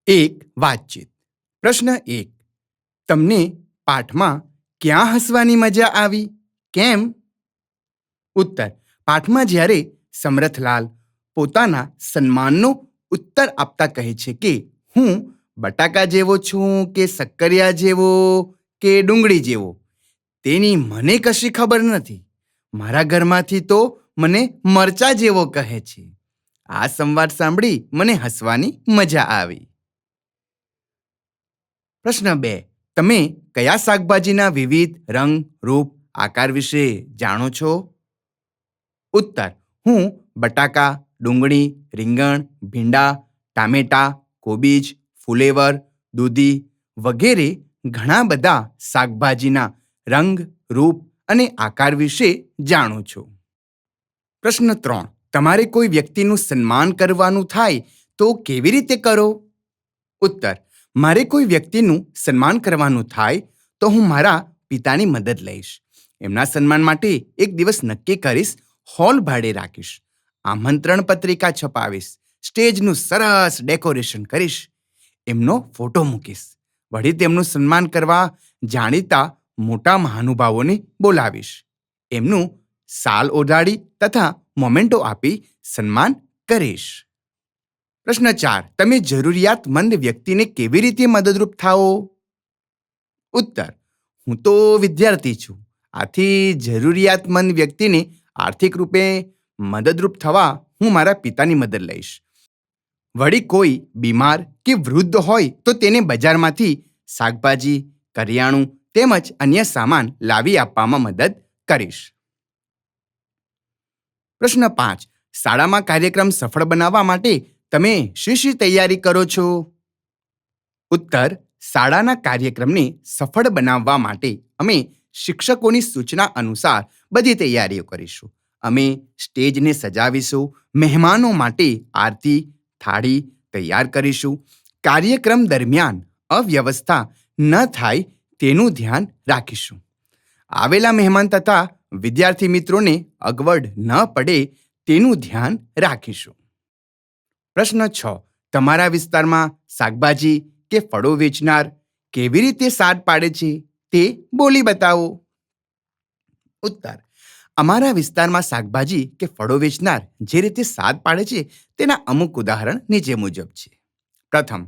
એક વાતચીત. પ્રશ્ન 1. તમને પાઠમાં ક્યાં હસવાની મજા આવી? કેમ? ઉત્તર. પાઠમાં જ્યારે સમરથલાલ પોતાના સન્માનનો ઉત્તર આપતા કહે છે કે હું બટાકા જેવો છું કે શક્કરિયા જેવો કે ડુંગળી જેવો, તેની મને કશી ખબર નથી. મારા ઘરમાંથી તો મને મરચા જેવો કહે છે. આ સંવાદ સાંભળી મને હસવાની મજા આવી. પ્રશ્ન 2. તમે કયા શાકભાજીના વિવિધ રંગ, રૂપ, આકાર વિશે જાણો છો? ઉત્તર. હું બટાકા, ડુંગળી, રીંગણ, ભીંડા, ટામેટાં, કોબીજ, ફુલેવર, દૂધી વગેરે ઘણા બધા શાકભાજીના રંગ, રૂપ અને આકાર વિશે જાણું છું. પ્રશ્ન 3. તમારે કોઈ વ્યક્તિનું સન્માન કરવાનું થાય તો કેવી રીતે કરો? ઉત્તર. મારે કોઈ વ્યક્તિનું સન્માન કરવાનું થાય તો હું મારા પિતાની મદદ લઈશ. એમના સન્માન માટે એક દિવસ નક્કી કરીશ, હોલ ભાડે રાખીશ, આમંત્રણ પત્રિકા છપાવીશ, સ્ટેજનું સરસ ડેકોરેશન કરીશ, એમનો ફોટો મૂકીશ. વળી તેમનું સન્માન કરવા જાણીતા મોટા મહાનુભાવોને બોલાવીશ. એમનું શાલ ઓઢાડી તથા મોમેન્ટો આપી સન્માન કરીશ. પ્રશ્ન 4. તમે જરૂરિયાતમંદ વ્યક્તિને કેવી રીતે મદદરૂપ થાઓ? ઉત્તર. હું તો વિદ્યાર્થી છું, આથી જરૂરિયાતમંદ વ્યક્તિને આર્થિક રૂપે મદદરૂપ થવા હું મારા પિતાની મદદ લઈશ. વળી કોઈ બીમાર કે વૃદ્ધ હોય તો તેને બજારમાંથી શાકભાજી, કરિયાણું તેમજ અન્ય સામાન લાવી આપવામાં મદદ કરીશ. પ્રશ્ન 5. શાળામાં કાર્યક્રમ સફળ બનાવવા માટે તમે શી તૈયારી કરો છો? ઉત્તર. શાળાના કાર્યક્રમને સફળ બનાવવા માટે અમે શિક્ષકોની સૂચના અનુસાર બધી તૈયારીઓ કરીશું. અમે સ્ટેજને સજાવીશું, મહેમાનો માટે આરતી, થાળી તૈયાર કરીશું. કાર્યક્રમ દરમિયાન અવ્યવસ્થા ન થાય તેનું ધ્યાન રાખીશું. આવેલા મહેમાન તથા વિદ્યાર્થી મિત્રોને અગવડ ન પડે તેનું ધ્યાન રાખીશું. પ્રશ્ન 6. તમારા વિસ્તારમાં શાકભાજી કે ફળો વેચનાર કેવી રીતે સાદ પાડે છે તે બોલી બતાવો. ઉત્તર. અમારા વિસ્તારમાં શાકભાજી કે ફળો વેચનાર જે રીતે સાદ પાડે છે તેના અમુક ઉદાહરણ નીચે મુજબ છે. પ્રથમ,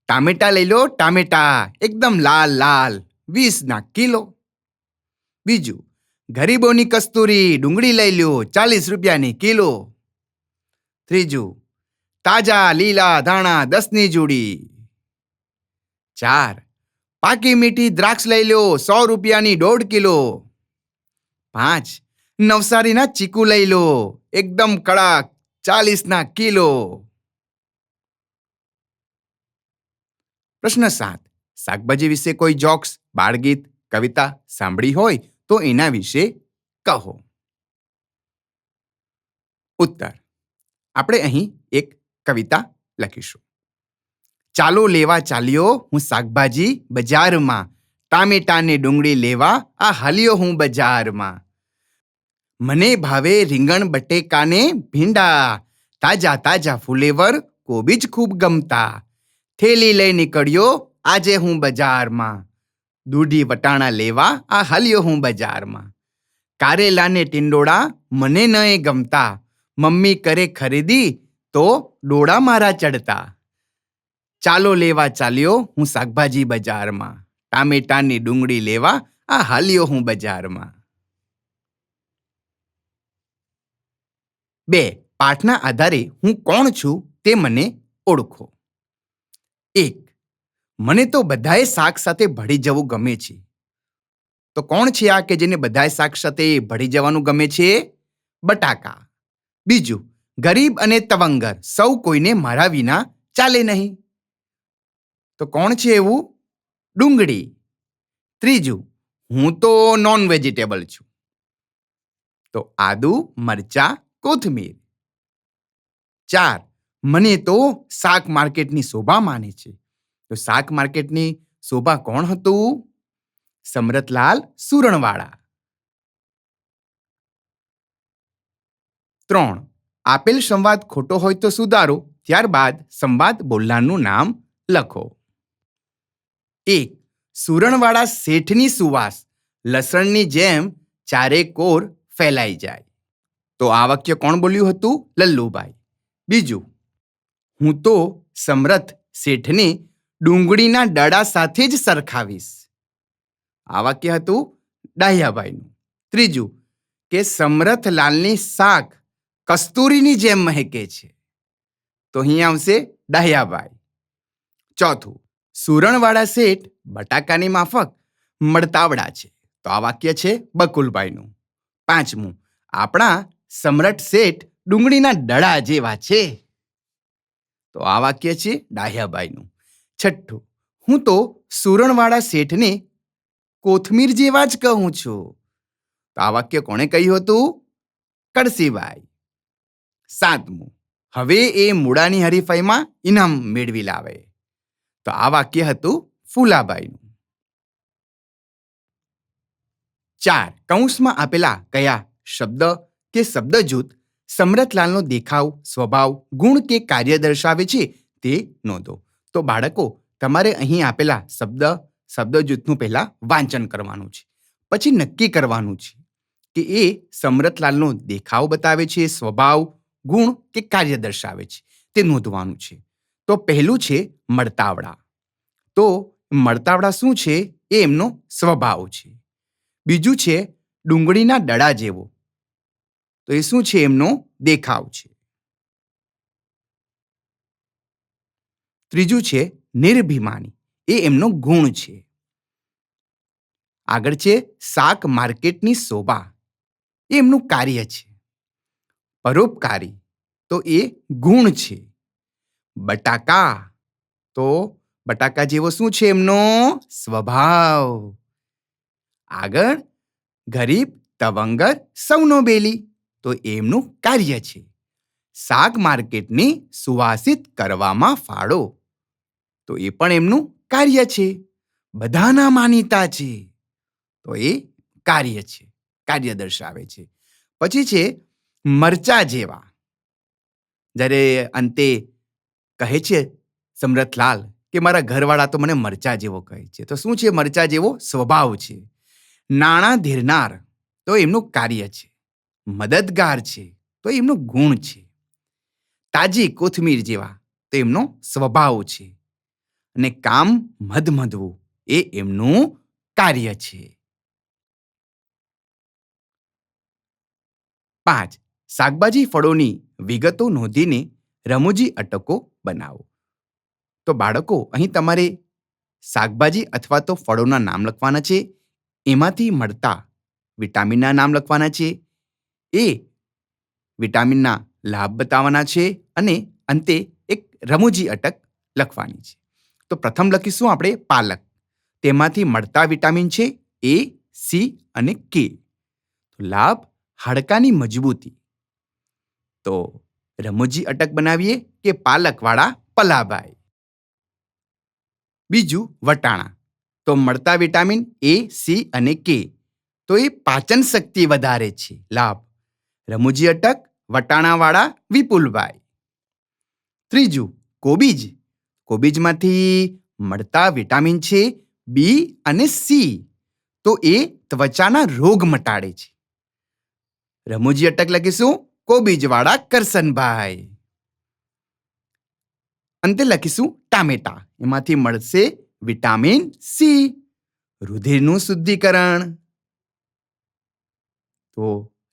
ટામેટા લઈ લો, ટામેટા એકદમ લાલ લાલ, 20 કિલો. બીજું, ગરીબોની કસ્તુરી ડુંગળી લઈ લો, 40 રૂપિયાની કિલો. ત્રીજું, તાજા લીલા ધાણા 10ની જોડી. 4, પાકી મીઠી દ્રાક્ષ લઈ લો, 100 રૂપિયાની 1.5 કિલો. 5, નવસારીના ચીકુ લઈ લો, એકદમ કડક, 40 કિલો. પ્રશ્ન 7. શાકભાજી વિશે કોઈ જોક્સ, બાળગીત, કવિતા સાંભળી હોય તો એના વિશે કહો. ઉત્તર. આપણે અહીં એક કવિતા લખીશું. ચાલો લેવા ચાલ્યો હું શાકભાજી બજારમાં, ટામેટા ને ડુંગળી લેવા આ હાલ્યો હું બજારમાં. મને ભાવે રીંગણ બટેકા ને ભીંડા, તાજા તાજા ફુલેવર કોબીજ ખૂબ ગમતા. થેલી લઈ નીકળ્યો આજે હું બજારમાં, દૂધી વટાણા લેવા આ હાલ્યો હું બજારમાં. કારેલા ને ટીંડોળા મને નય ગમતા, મમ્મી કરે ખરીદી તો ડોળા મારા ચડતા. ચાલો લેવા ચાલ્યો હું શાકભાજી બજારમાં, ટામેટાની ડુંગળી લેવા આ હાલ્યો હું બજારમાં. 2. પાઠના આધારે હું કોણ છું તે મને ઓળખો. 1. મને તો બધાએ શાક સાથે ભળી જવું ગમે છે. તો કોણ છે આ કે જેને બધાએ શાક સાથે ભળી જવાનું ગમે છે? બટાકા. બીજું, ગરીબ અને તવંગર, સૌ કોઈને મારા વિના ચાલે નહીં. તો કોણ છે એવું? ડુંગળી. ત્રીજું, હું તો નોન વેજીટેબલ છું. તો આદુ, મરચા, કોથમીર. 4. મને તો શાક માર્કેટની શોભા માને છે. તો શાક માર્કેટની શોભા કોણ હતું? સમરથલાલ સુરણવાળા. 3. આપેલ સંવાદ ખોટો હોય તો સુધારો, ત્યારબાદ સંવાદ બોલનારનું નામ લખો. 1. સુરણવાળા શેઠની સુવાસ લસણની જેમ ચારે કોર ફેલાઈ જાય. તો આ વાક્ય કોણ બોલ્યું હતું? લલ્લુભાઈ. બીજું, હું તો સમરથ શેઠને ડુંગળીના દડા સાથે જ સરખાવીશ. આ વાક્ય હતું ડાહ્યાભાઈનું. ત્રીજું, કે સમરથલાલની શાક કસ્તુરીની જેમ મહેકે છે. તો અહીં આવશે ડાહ્યાભાઈ. ચોથું, સુરણવાળા શેઠ બટાકાની માફક મળતાવડા છે. તો આ વાક્ય છે બકુલભાઈનું. પાંચમું, આપણા સમ્રાટ શેઠ ડુંગળીના દડા જેવા છે. તો આ વાક્ય છે ડાહ્યાભાઈનું. છઠ્ઠું, હું તો સુરણવાળા શેઠને કોથમીર જેવા જ કહું છું. તો આ વાક્ય કોણે કહ્યું હતું? કળસીભાઈ. સાતમું, હવે એ મૂળાની હરીફાઈમાં ઇનામ મેળવી લાવે. તો આ વાક્ય હતું ફૂલાભાઈનું. 4. કૌંસમાં આપેલા કયા શબ્દ કે શબ્દજૂથ સમરથલાલનો દેખાવ, સ્વભાવ, ગુણ કે કાર્ય દર્શાવે છે તે નોંધો. તો બાળકો, તમારે અહીં આપેલા શબ્દજૂથનું પહેલા વાંચન કરવાનું છે. પછી નક્કી કરવાનું છે કે એ સમરથલાલનો દેખાવ બતાવે છે, સ્વભાવ, ગુણ કે કાર્ય દર્શાવે છે તે નોંધવાનું છે. તો પહેલું છે મળતાવડા. તો મળતાવડા શું છે? એ એમનો સ્વભાવ છે. બીજું છે ડુંગળીના દડા જેવો. તો એ શું છે? એમનો દેખાવ છે. ત્રીજું છે નિર્ભિમાની. એ એમનો ગુણ છે. આગળ છે શાક માર્કેટની શોભા. એ એમનું કાર્ય છે. પરોપકારી. તો એ ગુણ છે. બટાકા. તો બટાકા જેવો શું છે? એમનો સ્વભાવ. આગળ ગરીબ, તવંગર, સૌનો બેલી. તો એમનું કાર્ય છે. શાક માર્કેટને સુવાસિત કરવામાં ફાળો. તો એ પણ એમનું કાર્ય છે. બધાના માનીતા છે. તો એ કાર્ય છે, કાર્ય દર્શાવે છે. પછી છે મરચા જેવા. જ્યારે અંતે કહે છે સમરથલાલ કે મારા ઘરવાળા તો મને મરચા જેવો કહે છે. તો શું છે? મરચા જેવો સ્વભાવ છે. નાણાં ધીરનાર. તો એમનું કાર્ય છે. મદદગાર છે. તો એમનું ગુણ છે. તાજી કોથમીર જેવા. તો એમનો સ્વભાવ છે. અને કામ મધમધવું. એ એમનું કાર્ય છે. 5. શાકભાજી ફળોની વિગતો નોંધીને રમૂજી અટકો બનાવો. તો બાળકો, અહીં તમારે શાકભાજી અથવા તો ફળોના નામ લખવાના છે. એમાંથી મળતા વિટામિનના નામ લખવાના છે. એ વિટામિનના લાભ બતાવવાના છે. અને અંતે એક રમૂજી અટક લખવાની છે. તો પ્રથમ લખીશું આપણે પાલક. તેમાંથી મળતા વિટામિન છે A, C અને K. લાભ હાડકાની મજબૂતી. તો રમૂજી અટક બનાવીએ કે પાલકવાળા પલાભાઈ. બીજું વટાણા. તો મળતા વિટામિન A, C અને K. તો એ પાચન શક્તિ વધારે છે. લાભ રમૂજી અટક વટાણાવાળા વિપુલભાઈ. ત્રીજું કોબીજ. કોબીજમાંથી મળતા વિટામિન છે B અને C. તો એ ત્વચાના રોગ મટાડે છે. રમૂજી અટક લખીશું કોબીજવાળા કરસનભાઈ. અંતે લખીશું ટામેટા. એમાંથી મળશે વિટામિન C, રુધિરનું શુદ્ધિકરણ. તો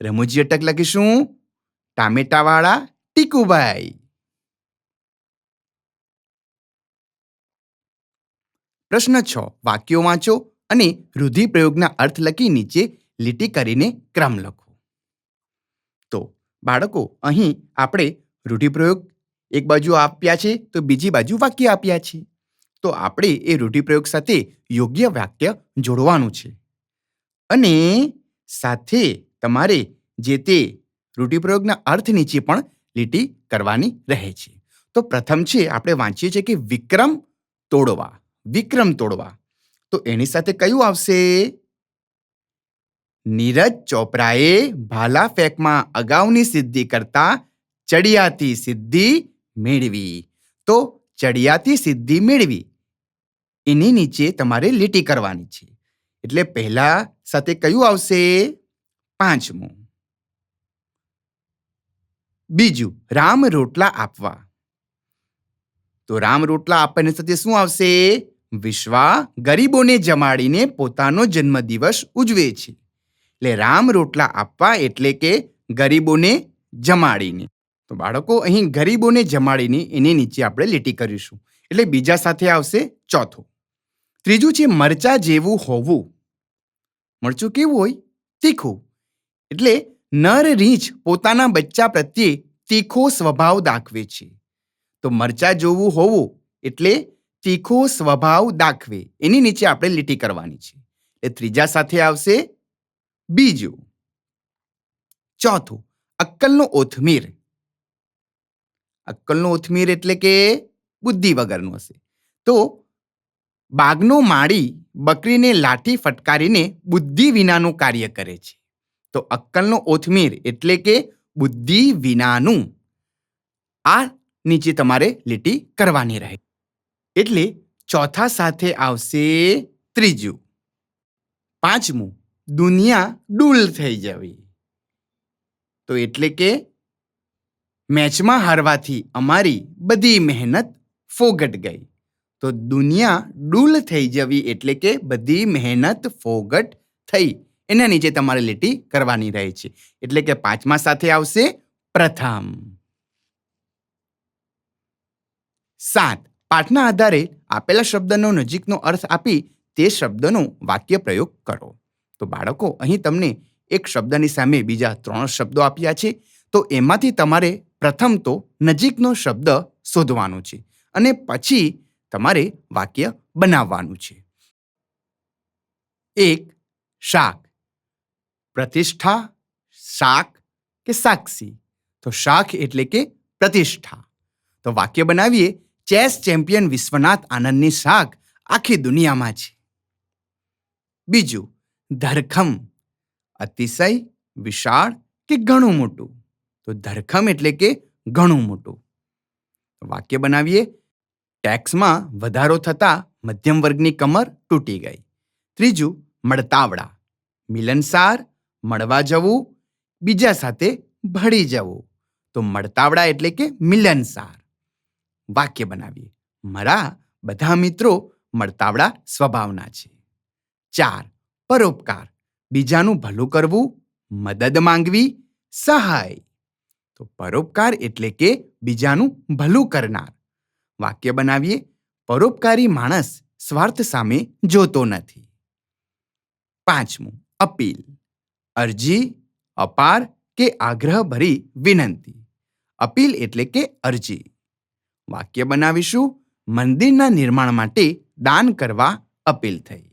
રમૂજી અટક લખીશું ટામેટાવાળા ટીકુભાઈ. પ્રશ્ન 6. વાક્યો વાંચો અને રૂઢિપ્રયોગના અર્થ લખી નીચે લીટી કરીને ક્રમ લખો. તો બાળકો, અહીં આપણે રૂઢિપ્રયોગ એક બાજુ આપ્યા છે તો બીજી બાજુ વાક્ય આપ્યા છે. તો આપણે એ રૂઢિપ્રયોગ સાથે યોગ્ય વાક્ય જોડવાનું છે. અને સાથે તમારે જે તે રૂઢિપ્રયોગના અર્થ નીચે પણ લીટી કરવાની રહે છે. તો પ્રથમ છે આપણે વાંચીએ છીએ કે વિક્રમ તોડવા. વિક્રમ તોડવા. તો એની સાથે કયું આવશે? નીરજ ચોપરાએ ભાલા ફેંકમાં અગાઉની સિદ્ધિ કરતા ચડિયાતી સિદ્ધિ મેળવી. તો ચડિયાતી સિદ્ધિ મેળવી. એની નીચે તમારે લીટી કરવાની છે. એટલે પહેલા સાથે કયું આવશે? પાંચમું. બીજું, રામ રોટલા આપવા. તો રામ રોટલા આપવાની સાથે શું આવશે? વિશ્વા ગરીબોને જમાડીને પોતાનો જન્મદિવસ ઉજવે છે. એટલે રામ રોટલા આપવા એટલે કે ગરીબોને જમાડીને. તો બાળકો, અહીં ગરીબોને જમાડીને એની નીચે આપણે લીટી કરીશું. એટલે બીજા સાથે આવશે ચોથું. ત્રીજું છે મરચા જેવું હોવું. મરચું કેવું હોય? તીખું. એટલે નર રીંછ પોતાના બચ્ચા પ્રત્યે તીખો સ્વભાવ દાખવે છે. તો મરચા જેવું હોવું એટલે તીખો સ્વભાવ દાખવે. એની નીચે આપણે લીટી કરવાની છે. એ ત્રીજા સાથે આવશે બીજું. ચોથું, અક્કલનો ઓથમીર. અક્કલનો ઓથમીર એટલે કે બુદ્ધિ વગરનું હશે. તો બાગનો માળી બકરીને લાઠી ફટકારીને બુદ્ધિ વિનાનું કાર્ય કરે છે. તો અક્કલનો ઓથમીર એટલે કે બુદ્ધિ વિનાનું. આ નીચે તમારે લીટી કરવાની રહે. એટલે ચોથા સાથે આવશે ત્રીજું. પાંચમું, દુનિયા ડૂલ થઈ જવી. તો એટલે કે મેચમાં હારવાથી અમારી બધી મહેનત ફોગટ ગઈ. તો દુનિયા ડૂલ થઈ જવી એટલે કે બધી મહેનત ફોગટ થઈ. એના નીચે તમારે લીટી કરવાની રહે છે. એટલે કે પાંચમા સાથે આવશે પ્રથમ. 7. પાઠના આધારે આપેલા શબ્દનો નજીકનો અર્થ આપી તે શબ્દનો વાક્ય પ્રયોગ કરો. તો બાળકો, અહીં તમને એક શબ્દની સામે બીજા 3 શબ્દો આપ્યા છે. તો એમાંથી તમારે પ્રથમ તો નજીકનો શબ્દ શોધવાનો છે અને પછી તમારે વાક્ય બનાવવાનું છે. 1. શાક. પ્રતિષ્ઠા, શાક કે સાક્ષી? તો શાક એટલે કે પ્રતિષ્ઠા. તો વાક્ય બનાવીએ. ચેસ ચેમ્પિયન વિશ્વનાથ આનંદની શાક આખી દુનિયામાં છે. બીજું, ધરખમ. અતિશય, વિશાળ કે ઘણું મોટું? તો ધરખમ એટલે કે ઘણું મોટું. વાક્ય બનાવીએ. ટેક્સમાં વધારો થતાં મધ્યમ વર્ગની કમર તૂટી ગઈ. ત્રીજું, મળતાવડા. મિલનસાર, મળવા જવું, બીજા સાથે ભળી જવું. તો મળતાવડા એટલે કે મિલનસાર. વાક્ય બનાવીએ. મારા બધા મિત્રો મળતાવડા સ્વભાવના છે. 4. પરોપકાર. બીજાનું ભલું કરવું, મદદ માંગવી, સહાય. તો પરોપકાર એટલે કે બીજાનું ભલું કરનાર. વાક્ય બનાવીએ. પરોપકારી માણસ સ્વાર્થ સામે જોતો નથી. 5. અપીલ. અરજી, અપાર કે આગ્રહભરી વિનંતી. અપીલ એટલે કે અરજી. વાક્ય બનાવીશું. મંદિરના નિર્માણ માટે દાન કરવા અપીલ થઈ.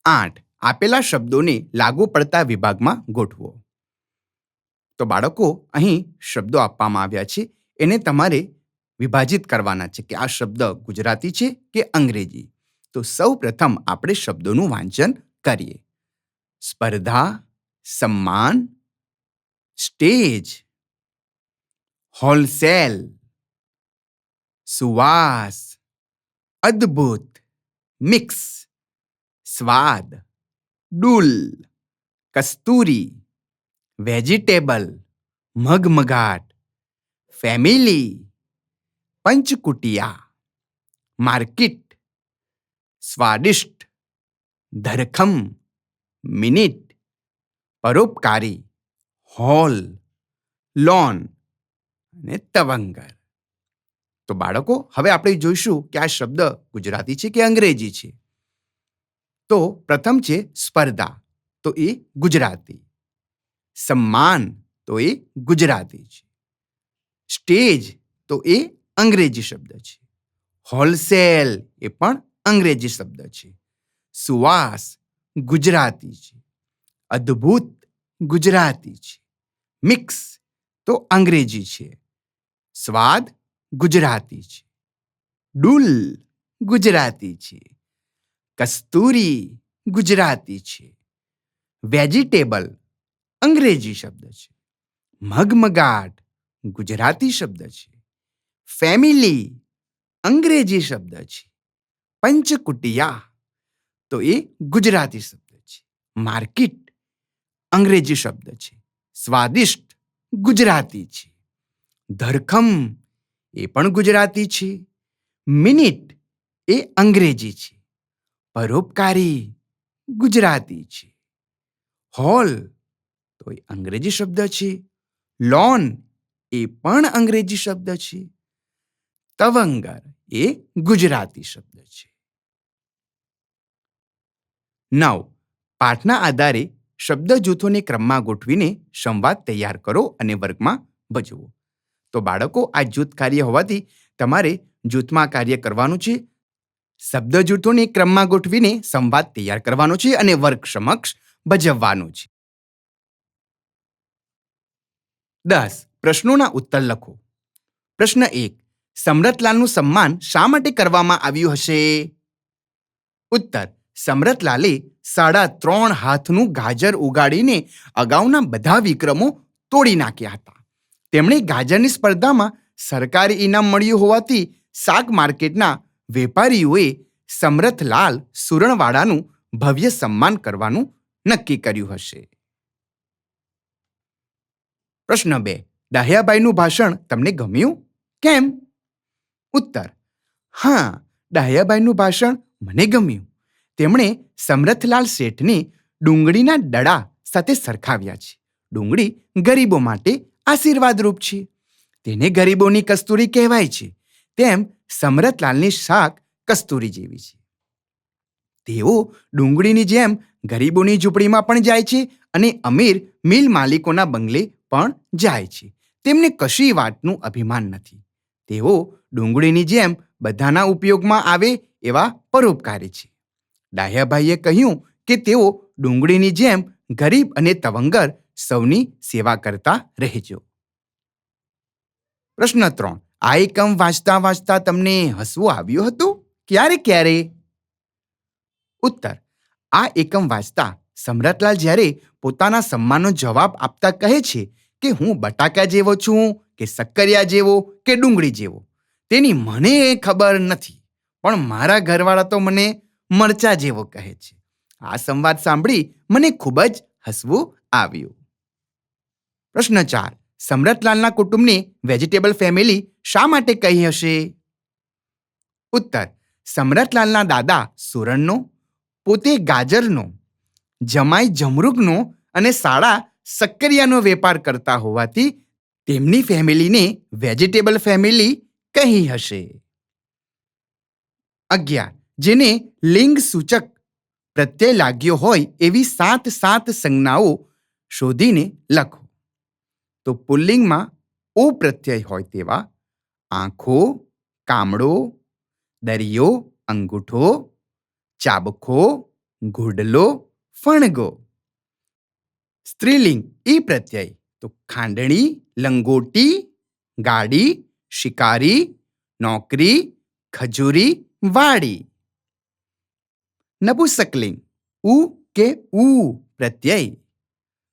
8. આપેલા શબ્દોને લાગુ પડતા વિભાગમાં ગોઠવો. તો બાળકો, અહીં શબ્દો આપવામાં આવ્યા છે. એને તમારે વિભાજિત કરવાના છે કે આ શબ્દ ગુજરાતી છે કે અંગ્રેજી. તો સૌ પ્રથમ આપણે શબ્દોનું વાંચન કરીએ. સ્પર્ધા, સન્માન, સ્ટેજ, હોલસેલ, સુવાસ, અદ્ભુત, મિક્સ, સ્વાદ, ડૂલ, કસ્તુરી, વેજીટેબલ, મગમગાટ, ફેમિલી, પંચકુટિયા, માર્કેટ, સ્વાદિષ્ટ, ધરખમ, મિનિટ, પરોપકારી, હોલ, લોન અને તવંગર. તો બાળકો, હવે આપણે જોઈશું કે આ શબ્દ ગુજરાતી છે કે અંગ્રેજી છે. તો પ્રથમ છે સ્પર્ધા. તો એ ગુજરાતી. સન્માન તો એ ગુજરાતી છે. સ્ટેજ તો એ અંગ્રેજી શબ્દ છે. હોલસેલ એ પણ અંગ્રેજી શબ્દ છે. સુવાસ ગુજરાતી છે. અદ્ભુત ગુજરાતી છે. મિક્સ તો અંગ્રેજી છે. સ્વાદ ગુજરાતી છે. ડૂલ ગુજરાતી છે. કસ્તુરી ગુજરાતી છે. વેજીટેબલ અંગ્રેજી શબ્દ છે. મગમગાટ ગુજરાતી શબ્દ છે. ફેમિલી અંગ્રેજી શબ્દ છે. પંચકુટિયા તો એ ગુજરાતી શબ્દ છે. માર્કેટ અંગ્રેજી શબ્દ છે. સ્વાદિષ્ટ ગુજરાતી છે. ધરખમ એ પણ ગુજરાતી છે. મિનિટ એ અંગ્રેજી છે. પરોપકારી ગુજરાતી છે. હોલ તો એ અંગ્રેજી શબ્દ છે. લોન એ પણ અંગ્રેજી શબ્દ છે. તવંગર એ ગુજરાતી શબ્દ છે. 9. પાઠના આધારે શબ્દ જૂથોને ક્રમમાં ગોઠવીને સંવાદ તૈયાર કરો અને વર્ગમાં ભજવો. તો બાળકો, આ જૂથ કાર્ય હોવાથી તમારે જૂથમાં કાર્ય કરવાનું છે. શબ્દ જૂથોને ક્રમમાં ગોઠવીને સંવાદ તૈયાર કરવાનો છે અને વર્ગ સમક્ષ ભજવવાનો છે. 10. પ્રશ્નોના ઉત્તર લખો. પ્રશ્ન 1. સમરથલાલનું સન્માન શા માટે કરવામાં આવ્યું હશે? ઉત્તર. સમરથલાલે 3.5 હાથનું ગાજર ઉગાડીને અગાઉના બધા વિક્રમો તોડી નાખ્યા હતા. તેમણે ગાજરની સ્પર્ધામાં સરકારી ઇનામ મળ્યું હોવાથી શાક માર્કેટના વેપારીઓએ સમરથલાલ સુરણવાડાનું ભવ્ય સન્માન કરવાનું નક્કી કર્યું હશે. પ્રશ્ન 2. ડાહ્યાભાઈનું ભાષણ તમને ગમ્યું? કેમ? ઉત્તર. હા, ડાહ્યાભાઈનું ભાષણ મને ગમ્યું. તેમણે સમરથલાલ શેઠને ડુંગળીના દડા સાથે સરખાવ્યા છે. ડુંગળી ગરીબો માટે આશીર્વાદરૂપ છે. તેને ગરીબોની કસ્તુરી કહેવાય છે. તેમ સમરથલાલની શાક કસ્તુરી જેવી છે. તેઓ ડુંગળીની જેમ ગરીબોની ઝૂંપડીમાં પણ જાય છે અને અમીર મિલ માલિકોના બંગલે પણ જાય છે. તેમને કશી વાતનું અભિમાન નથી. તેઓ ડુંગળીની જેમ બધાના ઉપયોગમાં આવે એવા પરોપકારી છે. ડાહ્યાભાઈએ કહ્યું કે તેઓ ડુંગળીની જેમ ગરીબ અને તવંગર સૌની સેવા કરતા રહેજો. પ્રશ્ન 3. આ એકમ વાંચતા વાંચતા તમને હસવું આવ્યું હતું? ક્યારે ક્યારે? ઉત્તર. આ એકમ વાંચતા સમરથલાલ જ્યારે પોતાના સન્માનનો જવાબ આપતા કહે છે કે હું બટાકા જેવો છું કે શક્કરિયા જેવો કે ડુંગળી જેવો, તેની મને ખબર નથી, પણ મારા ઘરવાળા તો મને મરચા જેવો કહે છે. આ સંવાદ સાંભળી મને ખૂબ જ હસવું આવ્યું. પ્રશ્ન 4. સમરથલાલના કુટુંબને વેજીટેબલ ફેમિલી શા માટે કહી હશે? ઉત્તર. સમરથલાલના દાદા સુરણનો, પોતે ગાજરનો, જમાઈ જમરૂકનો અને સાળા શક્કરિયાનો વેપાર કરતા હોવાથી તેમની ફેમિલીને વેજીટેબલ ફેમિલી કહી હશે. 11. જેને લિંગ સૂચક પ્રત્યય લાગ્યો હોય એવી 7 સંજ્ઞાઓ શોધીને લખો. તો પુલ્લિંગમાં ઓ પ્રત્યય હોય તેવા આંખો, કામળો, દરિયો, અંગૂઠો, ચાબખો, ઘૂડલો, ફણગો. સ્ત્રીલિંગ ઈ પ્રત્યય તો ખાંડણી, લંગોટી, ગાડી, શિકારી, નોકરી, ખજૂરી, વાડી. નપુંસકલિંગ ઉ કે ઉ પ્રત્યય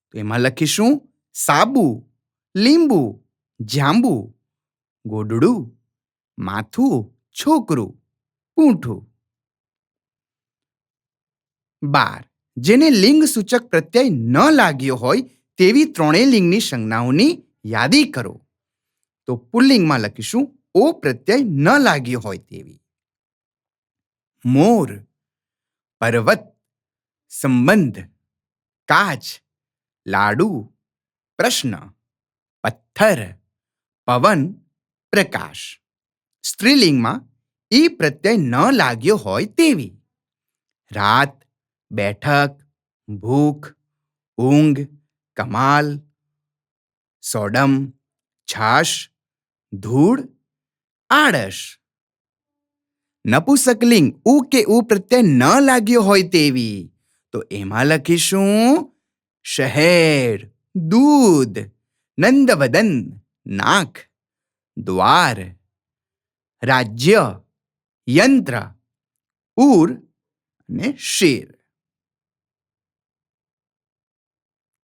તો એમાં લખીશું સાબુ, લીંબુ, જાંબુ, ગોદડું, માથું, છોકરું, પૂંઠું. 12. જેને લિંગ સૂચક પ્રત્યય ન લાગ્યો હોય તેવી ત્રણેય લિંગની સંજ્ઞાઓની યાદી કરો. તો પુલ્લિંગમાં લખીશું ઓ પ્રત્યય ન લાગ્યો હોય તેવી. મોર, પર્વત, સંબંધ, કાચ, લાડુ, પ્રશ્ન, પથ્થર, પવન, પ્રકાશ. સ્ત્રીલિંગમાં ઈ પ્રત્યય ન લાગ્યો હોય તેવી. રાત, બેઠક, ભૂખ, ઊંઘ, કમાલ, સોડમ, છાશ, ધૂળ, આળસ. નપુંસકલિંગ ઉ કે ઉ પ્રત્યય ન લાગ્યો હોય તેવી. તો એમાં લખીશું શહેર, દૂધ, નંદવદન, નાક, દ્વાર, રાજ્ય, યંત્ર, ઉર અને શેર.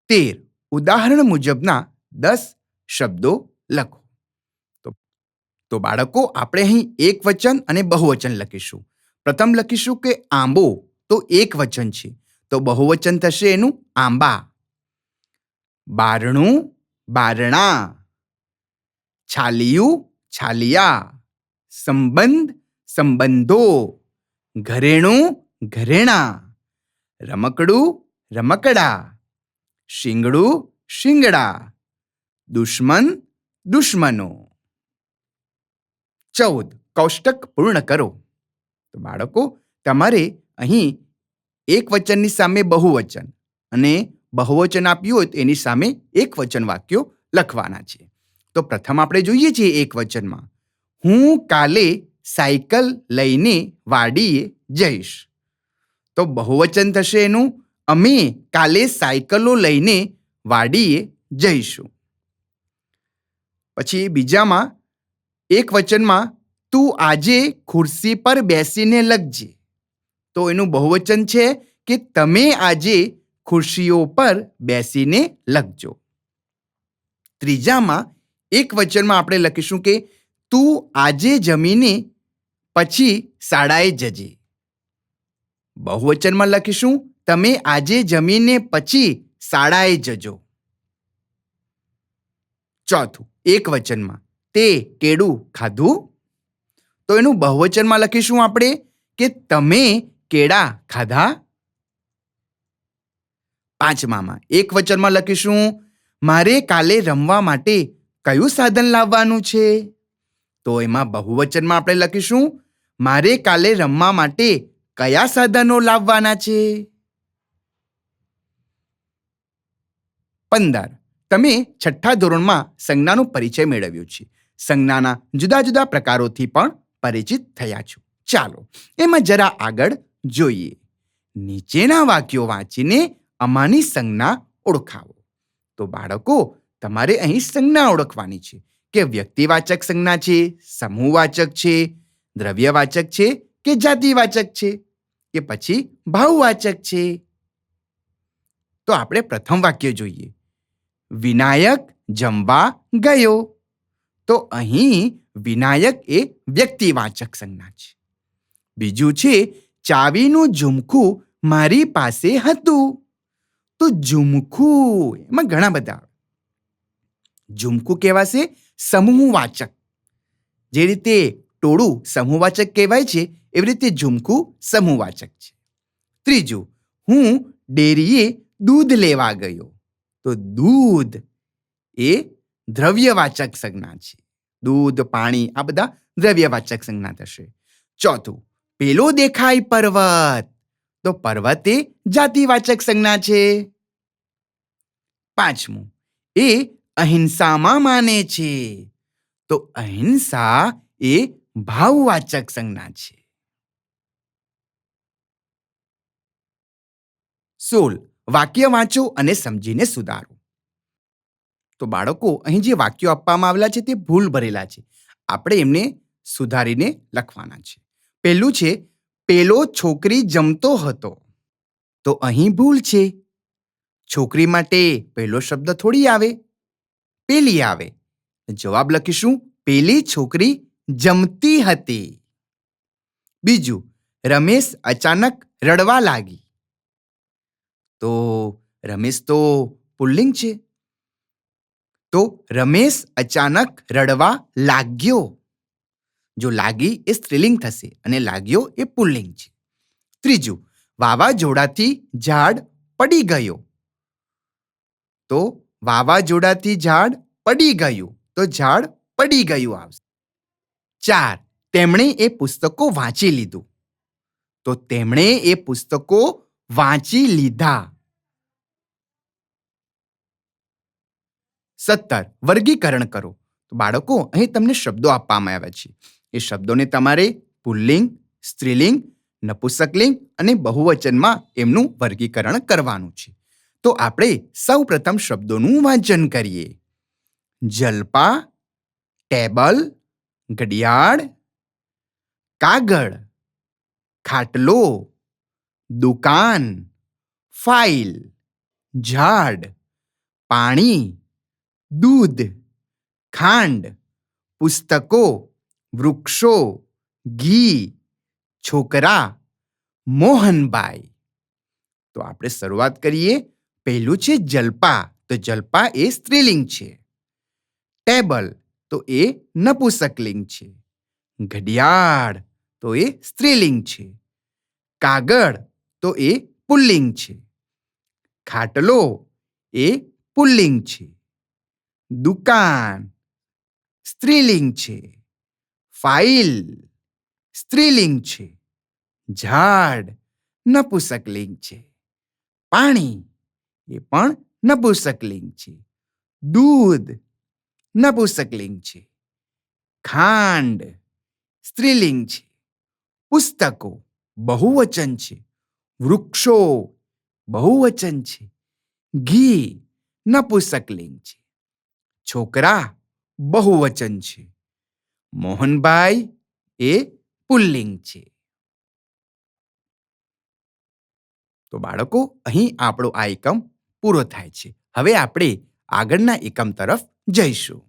13. ઉદાહરણ મુજબના 10 શબ્દો લખો. તો તો બાળકો, આપણે અહીં એકવચન અને બહુવચન લખીશું. પ્રથમ લખીશું કે આંબો તો એકવચન છે, તો બહુવચન થશે એનું આંબા. બારણું, બારણા. છાલિયું, છાલિયા. સંબંધ, સંબંધો. ઘરેણું, ઘરેણાં. રમકડું, રમકડા. શીંગડું, શીંગડા. દુશ્મન, દુશ્મનો. 14. કોષ્ટક પૂર્ણ કરો. તો બાળકો, તમારે અહીં એકવચનની સામે બહુવચન અને બહુવચન આપ્યું હોય તો એની સામે એકવચન વાક્યો લખવાના છે. તો પ્રથમ આપણે જોઈએ છીએ એકવચનમાં, હું કાલે સાયકલ લઈને વાડીએ જઈશ. તો બહુવચન થશે એનું, અમે કાલે સાયકલો લઈને વાડીએ જઈશું. પછી બીજામાં એકવચનમાં, તું આજે ખુરશી પર બેસીને લખજે. તો એનું બહુવચન છે કે તમે આજે ખુરશીઓ પર બેસીને લખજો. ત્રીજામાં એકવચનમાં આપણે લખીશું કે તું આજે જમીને પછી શાળાએ જજે. બહુવચનમાં લખીશું તમે આજે જમીને પછી શાળાએ જજો. ચોથું, એકવચનમાં, તે કેળું ખાધું. તો એનું બહુવચનમાં લખીશું આપણે કે તમે કેળા ખાધા. પાંચમામાં એકવચનમાં લખીશું, મારે કાલે રમવા માટે કયું સાધન લાવવાનું છે. તો એમાં બહુવચનમાં આપણે લખીશું, મારે કાલે રમવા માટે કયા સાધનો લાવવાના છે. 15. તમે છઠ્ઠા ધોરણમાં સંજ્ઞાનો પરિચય મેળવ્યો છે. સંજ્ઞાના જુદા જુદા પ્રકારોથી પણ પરિચિત થયા છો. ચાલો એમાં જરા આગળ જોઈએ. નીચેના વાક્યો વાંચીને આમાંની સંજ્ઞા ઓળખાવો. તો બાળકો, તમારે અહીં સંજ્ઞા ઓળખવાની છે કે વ્યક્તિવાચક સંજ્ઞા છે, સમૂહવાચક છે, દ્રવ્યવાચક છે કે જાતિવાચક છે કે પછી ભાવવાચક છે. તો આપણે પ્રથમ વાક્ય જોઈએ. વિનાયક જમવા ગયો. તો અહીં વિનાયક એ વ્યક્તિવાચક સંજ્ઞા છે. બીજું છે, ચાવીનું ઝુમખું મારી પાસે હતું. તો ઝુમખું એમાં ઘણા બધા. ઝુમખું કહેવાશે સમૂહવાચક. જે રીતે ટોળું સમૂહવાચક કહેવાય છે એવી રીતે ઝુમખું સમૂહવાચક છે. ત્રીજું, હું ડેરીએ દૂધ લેવા ગયો. તો દૂધ એ દ્રવ્યવાચક સંજ્ઞા છે. દૂધ, પાણી આ બધા દ્રવ્યવાચક સંજ્ઞા થશે. ચોથું, પેલો દેખાય પર્વત. તો પર્વત એ જાતિવાચક સંજ્ઞા છે. પાંચમું, એ અહિંસામાં માને છે. તો અહિંસા એ ભાવવાચક સંજ્ઞા છે. 16. વાક્ય વાંચો અને સમજીને સુધારો. તો બાળકો, અહીં જે વાક્યો આપવામાં આવેલા છે તે ભૂલ ભરેલા છે. આપણે એમને સુધારીને લખવાના છે. પહેલું છે, પેલો છોકરી જમતો હતો. તો અહીં ભૂલ છે. છોકરી માટે પહેલો શબ્દ થોડી આવે, પેલી આવે. જવાબ લખીશું, પેલી છોકરી જમતી હતી. બીજું, રમેશ અચાનક રડવા લાગી. તો રમેશ તો પુલ્લિંગ છે. તો રમેશ અચાનક રડવા લાગ્યો. જો લાગી એ સ્ત્રીલિંગ થશે અને લાગ્યો એ પુલ્લિંગ છે. ત્રીજું, વાવાઝોડાથી ઝાડ પડી ગયો. તો વાવાઝોડાથી ઝાડ પડી ગયું. તો ઝાડ પડી ગયું આવશે. 4. તેમણે એ પુસ્તકો વાંચી લીધું. તો તેમણે એ પુસ્તકો વાંચી લીધા. 17. વર્ગીકરણ કરો. તો બાળકો, અહીં તમને શબ્દો આપવામાં આવ્યા છે. એ શબ્દોને તમારે પુલ્લિંગ, સ્ત્રીલિંગ, નપુંસકલિંગ અને બહુવચનમાં એમનું વર્ગીકરણ કરવાનું છે. તો આપણે સૌ પ્રથમ શબ્દોનું વાંચન કરીએ. જલપા, ટેબલ, ઘડિયાળ, કાગળ, ખાટલો, દુકાન, ફાઇલ, ઝાડ, પાણી, દૂધ, ખાંડ, પુસ્તકો, વૃક્ષો, ઘી, છોકરા, મોહનબાઈ. તો આપણે શરૂઆત કરીએ. પહેલું છે જલપા. તો જલપા એ સ્ત્રીલિંગ છે. ટેબલ તો એ નપુંસકલિંગ છે. ઘડિયાળ તો એ સ્ત્રીલિંગ છે. કાગળ તો એ પુલ્લિંગ છે. ખાટલો એ પુલ્લિંગ છે. દુકાન સ્ત્રીલિંગ છે. ફાઇલ સ્ત્રીલિંગ છે. ઝાડ નપુંસકલિંગ છે. પાણી એ પણ નપુંસકલિંગ છે. દૂધ નપુંસકલિંગ છે. ખાંડ સ્ત્રીલિંગ છે. પુસ્તકો બહુવચન છે. વૃક્ષો બહુવચન છે. ઘી નપુંસકલિંગ છે. છોકરા બહુવચન છે. મોહનબાઈ એ પુલ્લિંગ છે. તો બાળકો, અહીં આપણો આ એકમ પૂરો થાય છે. હવે આપણે આગળના એકમ તરફ જઈશું.